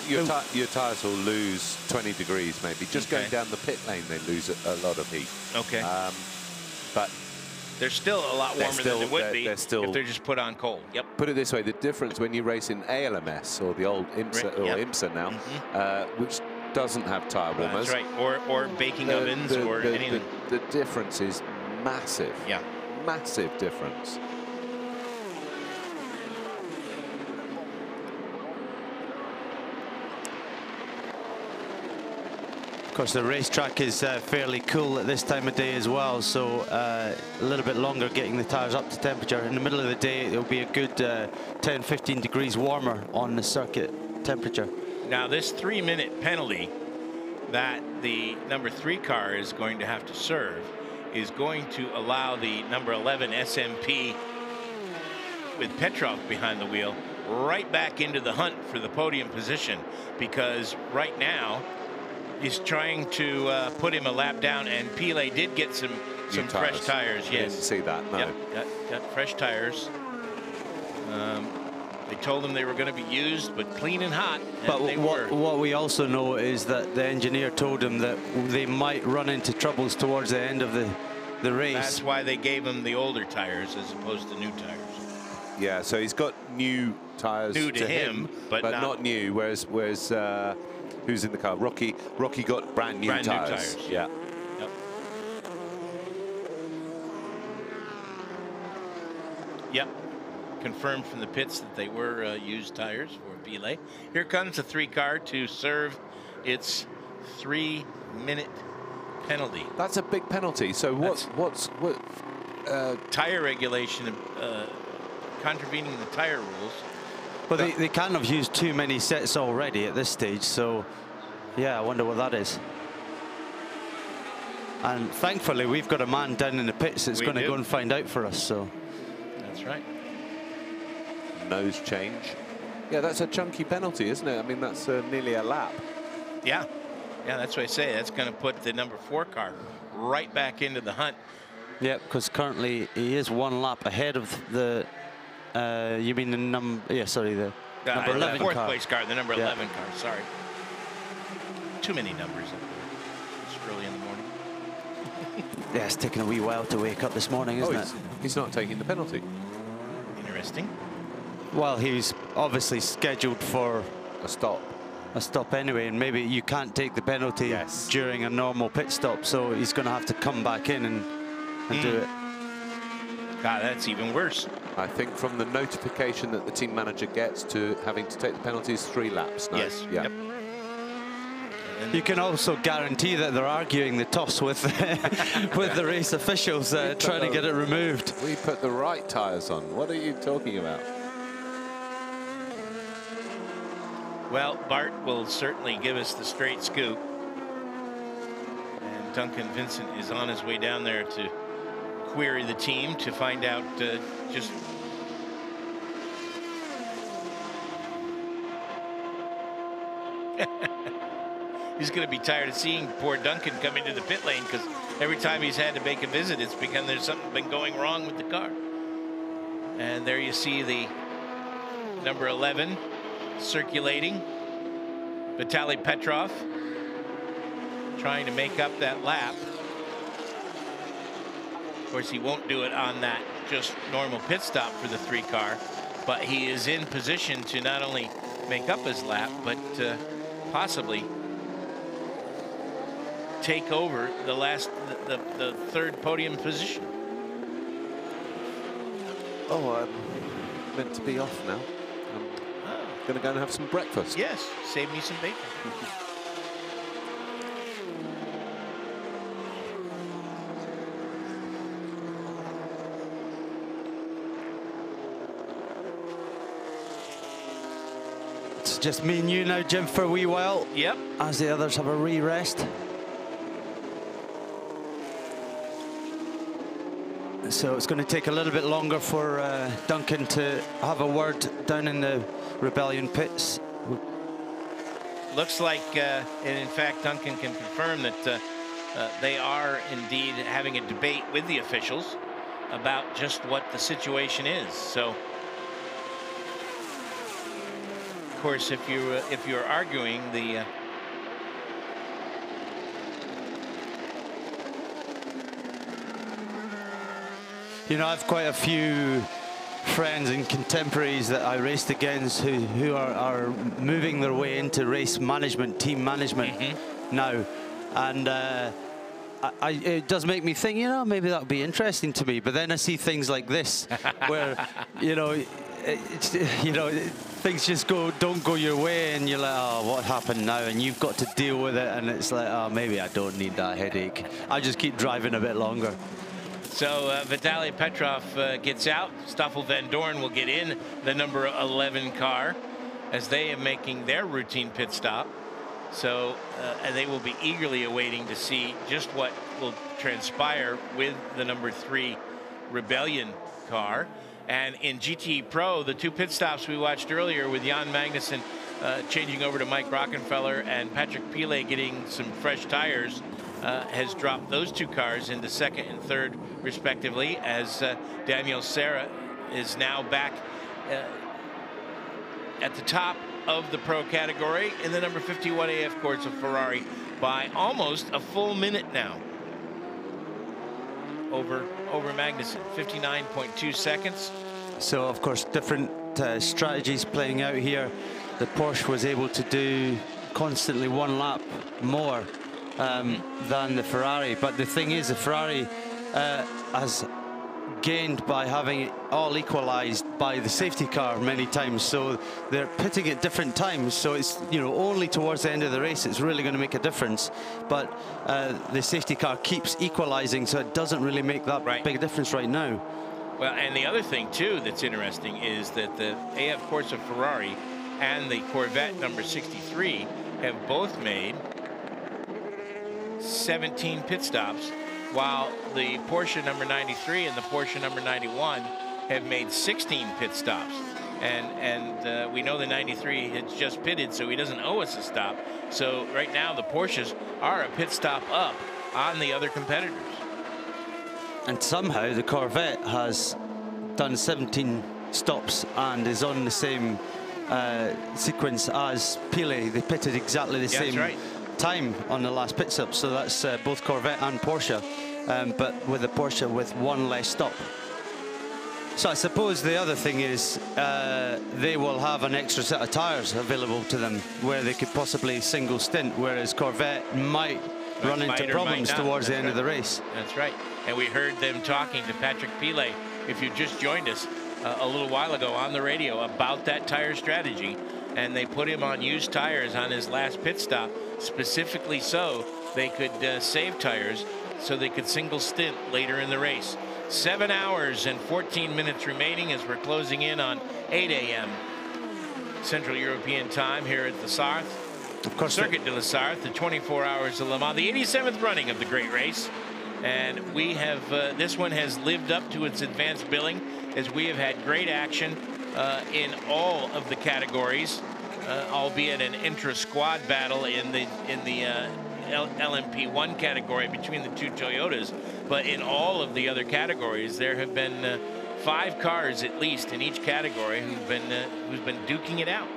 your tires will lose 20 degrees maybe. Just going down the pit lane, they lose a lot of heat. Okay. But they're still a lot warmer than they would be if they're just put on cold. Yep. Put it this way, the difference when you race in ALMS or the old IMSA IMSA now, which doesn't have tire warmers. That's right. Or baking ovens or anything. The difference is massive. Yeah. Massive difference. Of course, the racetrack is fairly cool at this time of day as well, so a little bit longer getting the tires up to temperature. In the middle of the day, it'll be a good 10-15 degrees warmer on the circuit temperature. Now, this 3-minute penalty that the number 3 car is going to have to serve is going to allow the number 11 SMP with Petrov behind the wheel right back into the hunt for the podium position, because right now he's trying to put him a lap down, and Pilet did get some fresh tires. Yes, didn't see that. No. Yep, got fresh tires. They told him they were going to be used, but clean and hot. But what we also know is that the engineer told him that they might run into troubles towards the end of the race. That's why they gave him the older tires as opposed to new tires. Yeah, so he's got new tires. New to him, but not new. Whereas who's in the car? Rocky got brand new tires. Yeah. Yep. Yep. Confirmed from the pits that they were used tires for Pilet. Here comes the 3 car to serve its 3-minute penalty. That's a big penalty. So what tire regulation, contravening the tire rules. Well, they kind of used too many sets already at this stage, so yeah, I wonder what that is. And thankfully, we've got a man down in the pits that's going to go and find out for us. So that's right. Nose change. Yeah, that's a chunky penalty, isn't it? I mean, that's nearly a lap. Yeah, that's what I say. That's going to put the number 4 car right back into the hunt. Yeah, because currently he is 1 lap ahead of the You mean the number? Yeah, sorry, the number 11 fourth car. place car, the number 11 car. Sorry, too many numbers up there. It's early in the morning. Yeah, it's taken a wee while to wake up this morning, isn't it? He's not taking the penalty. Interesting. Well, he's obviously scheduled for A stop. a stop anyway, and maybe you can't take the penalty during a normal pit stop, so he's going to have to come back in and do it. God, that's even worse. I think from the notification that the team manager gets to having to take the penalties, 3 laps now. Yes. Yeah. Yep. You can also guarantee that they're arguing the toss with with the race officials trying to get it removed. We put the right tyres on. What are you talking about? Well, Bart will certainly give us the straight scoop. And Duncan Vincent is on his way down there to query the team to find out just he's going to be tired of seeing poor Duncan come into the pit lane, because every time he's had to make a visit, it's because there's something been going wrong with the car. And there you see the number 11 circulating, Vitaly Petrov, trying to make up that lap. Of course, he won't do it on that just normal pit stop for the 3 car, but he is in position to not only make up his lap, but possibly take over the the 3rd podium position. Oh, I'm meant to be off now. I'm going to go and have some breakfast. Yes, save me some bacon. It's just me and you now, Jim, for a wee while. Yep. As the others have a re-rest. So it's going to take a little bit longer for Duncan to have a word down in the Rebellion pits. Looks like, and in fact, Duncan can confirm that they are indeed having a debate with the officials about just what the situation is. So, of course, if you're arguing the you know, I've quite a few friends and contemporaries that I raced against who are moving their way into race management, team management now, and it does make me think, you know, maybe that would be interesting to me. But then I see things like this, where you know, things just don't go your way, and you're like, oh, what happened now? And you've got to deal with it, and it's like, oh, maybe I don't need that headache. I just keep driving a bit longer. So Vitaly Petrov gets out. Stoffel Vandoorne will get in the number 11 car as they are making their routine pit stop. So and they will be eagerly awaiting to see just what will transpire with the number 3 Rebellion car. And in GT Pro, the 2 pit stops we watched earlier with Jan Magnussen changing over to Mike Rockenfeller and Patrick Pilet getting some fresh tires, has dropped those 2 cars into 2nd and 3rd respectively, as Daniel Serra is now back at the top of the pro category in the number 51 AF Corsa Ferrari by almost a full minute now over Magnussen, 59.2 seconds. So of course different strategies playing out here. The Porsche was able to do constantly 1 lap more than the Ferrari, but the thing is, the Ferrari has gained by having it all equalized by the safety car many times, so they're pitting at different times, so it's, you know, only towards the end of the race it's really going to make a difference, but the safety car keeps equalizing, so it doesn't really make that big difference right now. Well, and the other thing too that's interesting is that the AF Corsa Ferrari and the Corvette number 63 have both made 17 pit stops, while the Porsche number 93 and the Porsche number 91 have made 16 pit stops. And we know the 93 has just pitted, so he doesn't owe us a stop. So right now the Porsches are a pit stop up on the other competitors. And somehow the Corvette has done 17 stops and is on the same sequence as Pile. They pitted exactly the same time on the last pit stop, so that's both Corvette and Porsche, but with the Porsche with one less stop. So I suppose the other thing is they will have an extra set of tyres available to them where they could possibly single stint, whereas Corvette might run into problems towards the end of the race. That's right. And we heard them talking to Patrick Pile, if you just joined us, a little while ago on the radio about that tire strategy, and they put him on used tires on his last pit stop, specifically so they could save tires so they could single stint later in the race. 7 hours and 14 minutes remaining as we're closing in on 8 a.m. Central European time here at the Sarthe. Of course, Circuit de la Sarthe, the 24 Hours of Le Mans, the 87th running of the great race. And we have, this one has lived up to its advanced billing, as we have had great action in all of the categories, albeit an intra-squad battle in the LMP1 category between the two Toyotas. But in all of the other categories, there have been 5 cars at least in each category who've been duking it out.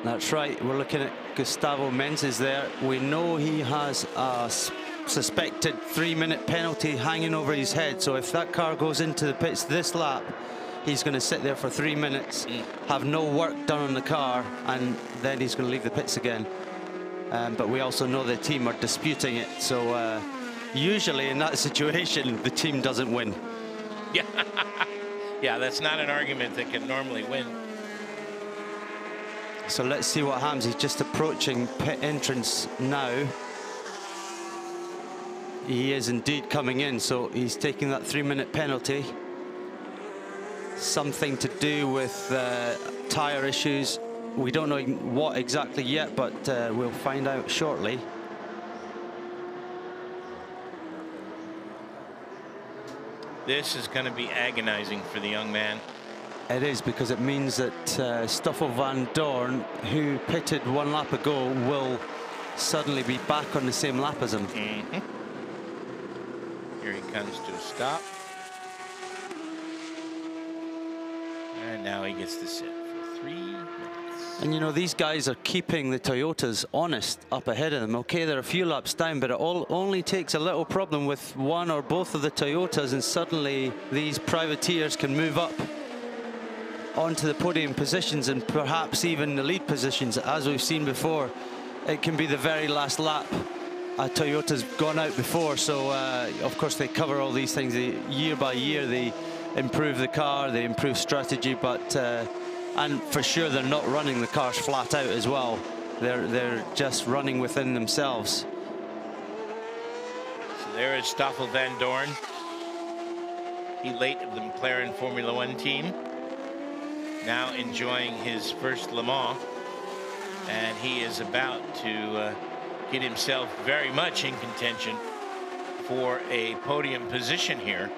That's right. We're looking at Gustavo Menezes there. We know he has a suspected 3-minute penalty hanging over his head. So if that car goes into the pits this lap, he's going to sit there for 3 minutes, have no work done on the car, and then he's going to leave the pits again. But we also know the team are disputing it. So usually in that situation, the team doesn't win. Yeah, yeah, that's not an argument that can normally win. So let's see what happens. He's just approaching pit entrance now. He is indeed coming in, so he's taking that 3-minute penalty. Something to do with tyre issues. We don't know what exactly yet, but we'll find out shortly. This is going to be agonizing for the young man. It is, because it means that Stoffel Vandoorne, who pitted 1 lap ago, will suddenly be back on the same lap as him. Here he comes to a stop. And now he gets to sit for 3 minutes. And you know, these guys are keeping the Toyotas honest up ahead of them. Okay, they're a few laps down, but it only takes a little problem with one or both of the Toyotas, and suddenly these privateers can move up onto the podium positions and perhaps even the lead positions. As we've seen before, it can be the very last lap. Toyota's gone out before, so of course they cover all these things. Year by year they improve the car, they improve strategy, but and for sure they're not running the cars flat out as well. They're just running within themselves. So there is Stoffel Vandoorne, elate of the McLaren Formula One team, now enjoying his first Le Mans, and he is about to get himself very much in contention for a podium position here,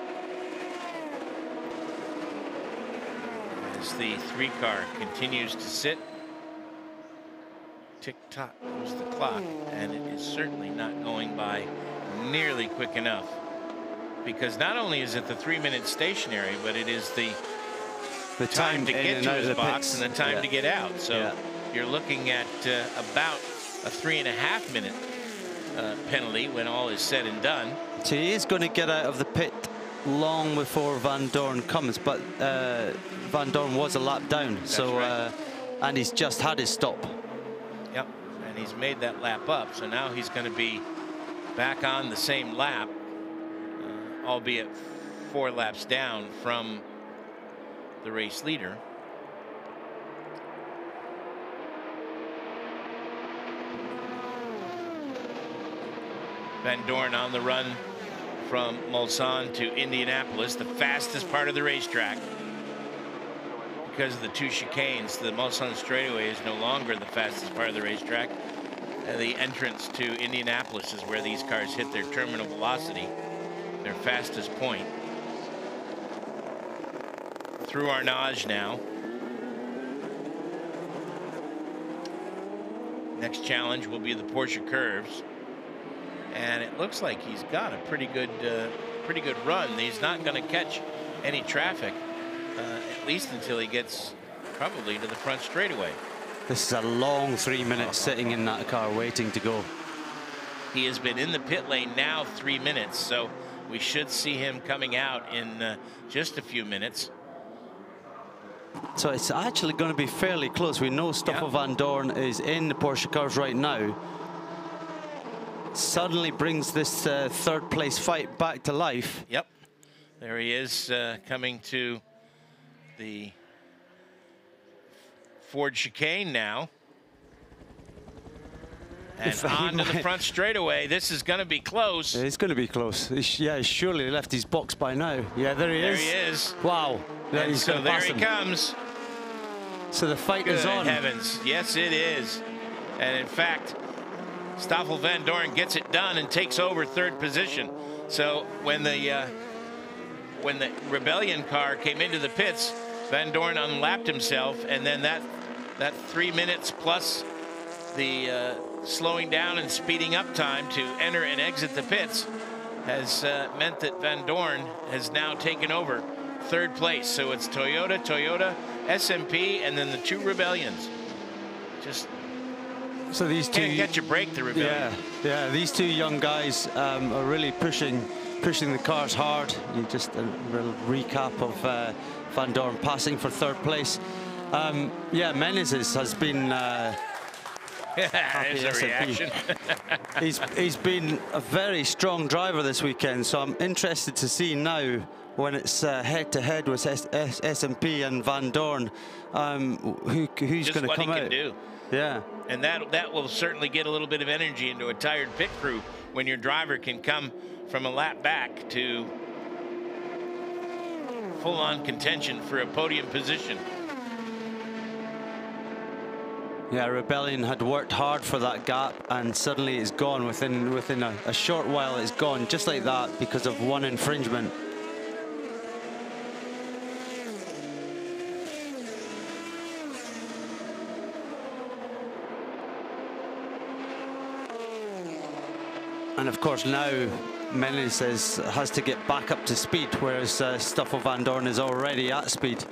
as the 3-car continues to sit. Tick-tock goes the clock, and it is certainly not going by nearly quick enough, because not only is it the 3-minute stationary, but it is the time to get to his box and the time to get out. So you're looking at about a 3.5-minute penalty when all is said and done. So he is going to get out of the pit long before Vandoorne comes, but Vandoorne was a lap down. That's right. And he's just had his stop. Yep, and he's made that lap up, so now he's going to be back on the same lap, albeit 4 laps down from the race leader. Vandoorne on the run from Mulsanne to Indianapolis, the fastest part of the racetrack. Because of the 2 chicanes, the Mulsanne straightaway is no longer the fastest part of the racetrack. The entrance to Indianapolis is where these cars hit their terminal velocity, their fastest point. Through Arnage now. Next challenge will be the Porsche curves, and it looks like he's got a pretty good run. He's not going to catch any traffic, at least until he gets probably to the front straightaway. This is a long 3 minutes sitting in that car waiting to go. He has been in the pit lane now 3 minutes, so we should see him coming out in just a few minutes. So it's actually going to be fairly close. We know Stoffel Vandoorne is in the Porsche cars right now. Suddenly brings this third place fight back to life. Yep, there he is coming to the Ford chicane now. And on to the front straightaway. This is going to be close. It's going to be close. He's surely left his box by now. Yeah, there he is. There he is. Wow. And so there he comes. So the fight is on. Good heavens. Yes, it is. And in fact, Stoffel Vandoorne gets it done and takes over third position. So when the Rebellion car came into the pits, Vandoorne unlapped himself, and then that 3 minutes plus the slowing down and speeding up time to enter and exit the pits has meant that Vandoorne has now taken over third place. So it's Toyota, SMP, and then the two Rebellions. Just so these two can't catch a break, the Rebellion. Yeah, these two young guys are really pushing the cars hard. You just a real recap of Vandoorne passing for third place. Yeah, Menezes has been. There's a reaction. he's been a very strong driver this weekend, so I'm interested to see now when it's head-to-head with SMP and Vandoorne, who's going to come out. Can do. Yeah. And that will certainly get a little bit of energy into a tired pit crew when your driver can come from a lap back to full-on contention for a podium position. Yeah, Rebellion had worked hard for that gap, and suddenly it's gone within a short while. It's gone just like that because of one infringement. And of course now Menezes has to get back up to speed, whereas Stoffel Vandoorne is already at speed.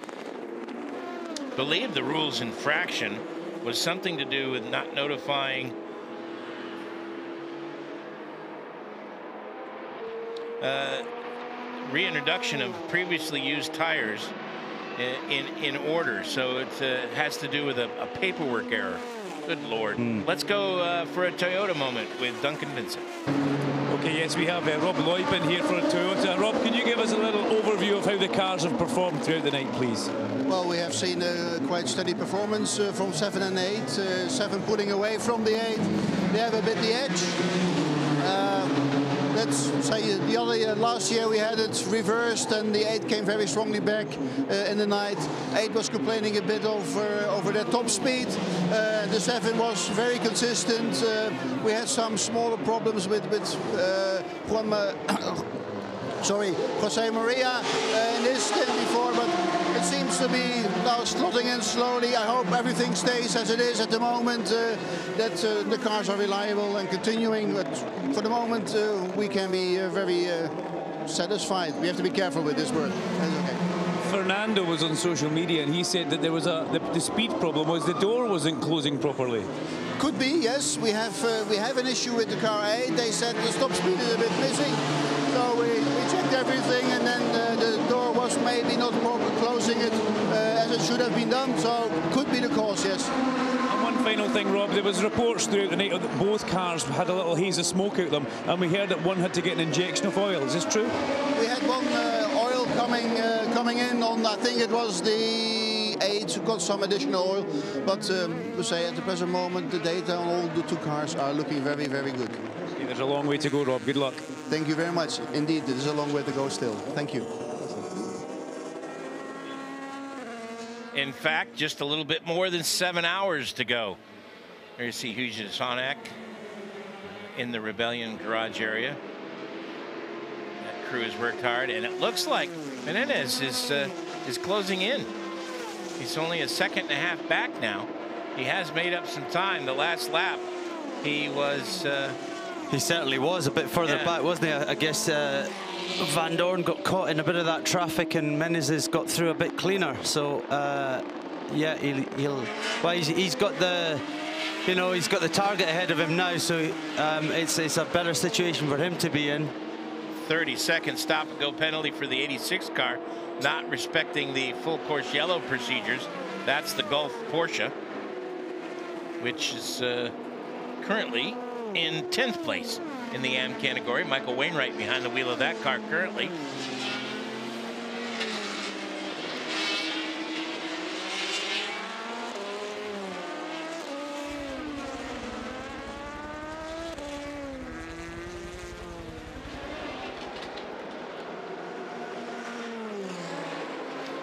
I believe the rules infraction was something to do with not notifying reintroduction of previously used tires in order. So it has to do with a paperwork error. Good Lord. Let's go for a Toyota moment with Duncan Vincent. Okay, yes, we have Rob Loypen here for Toyota. Rob, can you give us a little overview of how the cars have performed throughout the night, please? Well, we have seen quite steady performance from 7 and 8. 7 pulling away from the 8. They have a bit the edge. Let's say the other last year we had it reversed, and the 8 came very strongly back in the night. 8 was complaining a bit over their top speed. The 7 was very consistent. We had some smaller problems with José-Maria in this stint before, but it seems to be now slotting in slowly. I hope everything stays as it is at the moment, that the cars are reliable and continuing, but for the moment we can be very satisfied. We have to be careful with this word. That's okay. Fernando was on social media and he said that there was the speed problem was the door wasn't closing properly. Could be, yes. We have an issue with the car 8. They said the stop speed is a bit missing. So we checked everything, and then the door was maybe not properly closing it as it should have been done. So could be the cause, yes. And one final thing, Rob, there was reports throughout the night that both cars had a little haze of smoke out them, and we heard that one had to get an injection of oil. Is this true? We had one oil coming in on, I think it was the 8, who got some additional oil, but we say at the present moment the data on all the 2 cars are looking very, very good. Okay, there's a long way to go, Rob. Good luck. Thank you very much. Indeed, there's a long way to go still. Thank you. In fact, just a little bit more than 7 hours to go. There you see Hughes-Sonak in the Rebellion garage area. That crew has worked hard, and it looks like Menezes is closing in. He's only a second and a half back now. He has made up some time. The last lap, he was He certainly was a bit further back, wasn't he? I guess Vandoorne got caught in a bit of that traffic, and Menezes got through a bit cleaner. So yeah, he's got the, you know, he's got the target ahead of him now. So it's a better situation for him to be in. 30-second stop-and-go penalty for the 86 car, not respecting the full course yellow procedures. That's the Gulf Porsche, which is currently in 10th place in the AM category. Michael Wainwright behind the wheel of that car currently.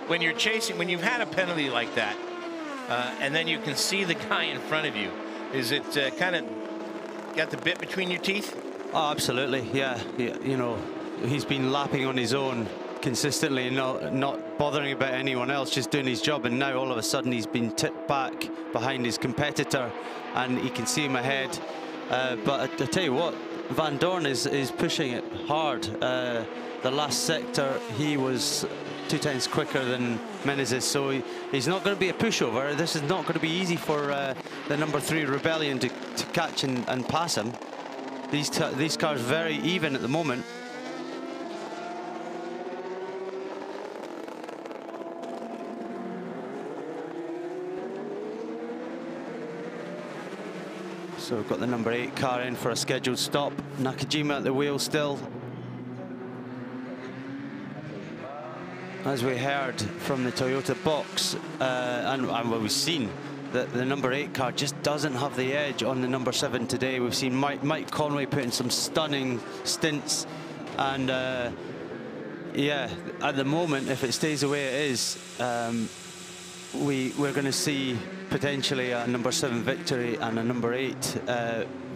When you're chasing, when you've had a penalty like that, and then you can see the guy in front of you, is it kind of got the bit between your teeth? Oh, absolutely, yeah. You know, he's been lapping on his own consistently, not bothering about anyone else, just doing his job, and now all of a sudden he's been tipped back behind his competitor, and he can see him ahead. But I tell you what, Vandoorne is pushing it hard. The last sector, he was 2 times quicker than Menezes, so he's not going to be a pushover. This is not going to be easy for the number 3 Rebellion to catch and pass him. These cars very even at the moment. So we've got the number 8 car in for a scheduled stop. Nakajima at the wheel still. As we heard from the Toyota box, and we've seen that the number 8 car just doesn't have the edge on the number 7 today. We've seen Mike Conway put in some stunning stints, and yeah, at the moment, if it stays the way it is, we're going to see potentially a number 7 victory and a number 8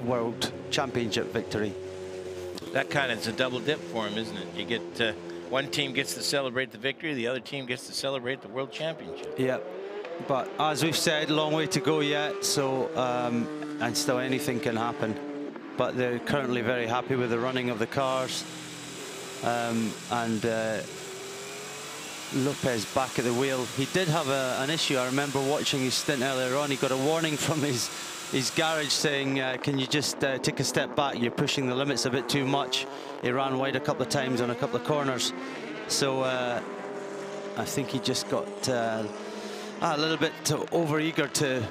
World Championship victory. That kind of is a double dip for him, isn't it? You get one team gets to celebrate the victory, the other team gets to celebrate the World Championship. Yeah, but as we've said, long way to go yet, so and still anything can happen. But they're currently very happy with the running of the cars, and Lopez back at the wheel. He did have an issue. I remember watching his stint earlier on. He got a warning from his garage saying, can you just take a step back? You're pushing the limits a bit too much. He ran wide a couple of times on a couple of corners. So I think he just got a little bit over-eager to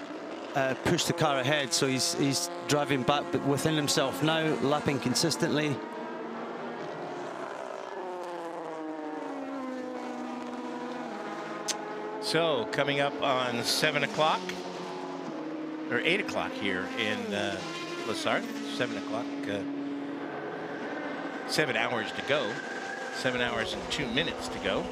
push the car ahead. So he's driving back but within himself now, lapping consistently. So coming up on 7 o'clock, or 8 o'clock here in Lessard, 7 o'clock, 7 hours to go, 7 hours and 2 minutes to go.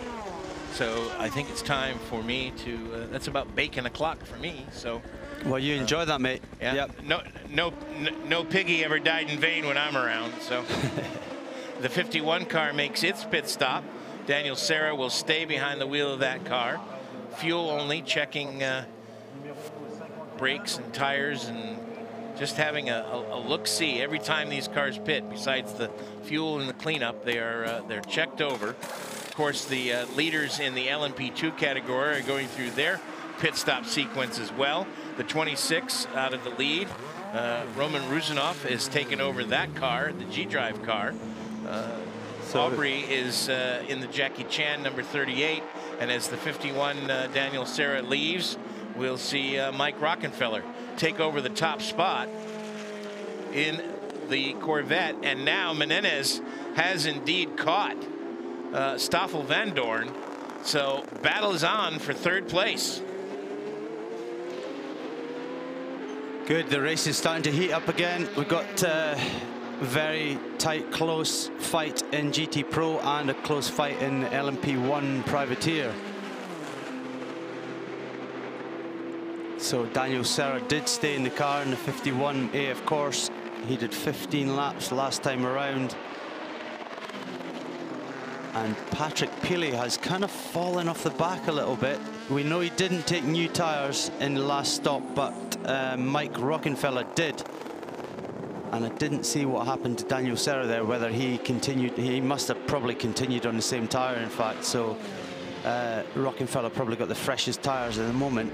So I think it's time for me to, that's about bacon o'clock for me, so. Well, you enjoy that, mate. Yeah, yep. No piggy ever died in vain when I'm around, so. The 51 car makes its pit stop. Daniel Serra will stay behind the wheel of that car. Fuel only, checking brakes and tires, and just having a look-see every time these cars pit. Besides the fuel and the cleanup, they're checked over. Of course, the leaders in the LMP2 category are going through their pit stop sequence as well. The 26 out of the lead, Roman Ruzanov has taken over that car, the G-Drive car. Aubry is in the Jackie Chan number 38, and as the 51 Daniel Serra leaves, we'll see Mike Rockenfeller take over the top spot in the Corvette, and now Menezes has indeed caught Stoffel Vandoorne, so battle is on for 3rd place. Good, the race is starting to heat up again. We've got very tight, close fight in GT Pro and a close fight in LMP1 Privateer. So Daniel Serra did stay in the car in the 51A, of course. He did 15 laps last time around. And Patrick Peely has kind of fallen off the back a little bit. We know he didn't take new tyres in the last stop, but Mike Rockenfeller did. and I didn't see what happened to Daniel Serra there, whether he continued. He must have probably continued on the same tyre, in fact. So Rockenfeller probably got the freshest tyres at the moment.